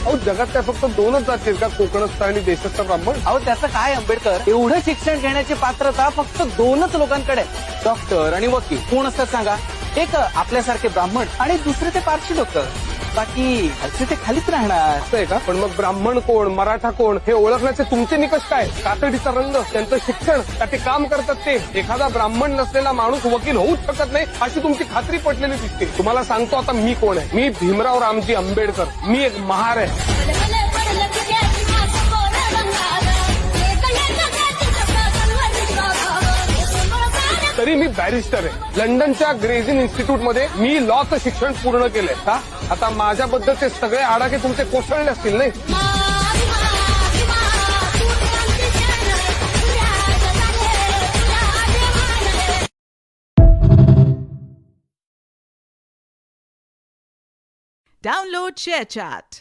अहो जगात काय फक्त दोनच जाती आहेत का, कोकणस्थ आणि देशस्थ ब्राह्मण? अहो त्याचं काय आंबेडकर, एवढं शिक्षण घेण्याची पात्रता फक्त दोनच लोकांकडे, डॉक्टर आणि वकील. कोण असतात सांगा? एक आपल्यासारखे ब्राह्मण आणि दुसरे ते पारशी डॉक्टर. बाकी खालचे ते खालीच राहणार. असं आहे का? पण मग ब्राह्मण कोण, मराठा कोण हे ओळखण्याचे तुमचे निकष काय? कातडीचा रंग, त्यांचं शिक्षण, का ते काम करतात ते? एखादा ब्राह्मण नसलेला माणूस वकील होऊच शकत नाही अशी तुमची खात्री पटलेली दिसते. तुम्हाला सांगतो आता मी कोण आहे. मी भीमराव रामजी आंबेडकर. मी एक महार आहे. तरी मी बॅरिस्टर आहे. लंडनच्या ग्रेझिन इन्स्टिट्यूटमध्ये मी लॉचं शिक्षण पूर्ण केलंय. का आता माझ्याबद्दलचे सगळे आडाखे तुमचे कोसळले असतील नाही? Download ShareChat.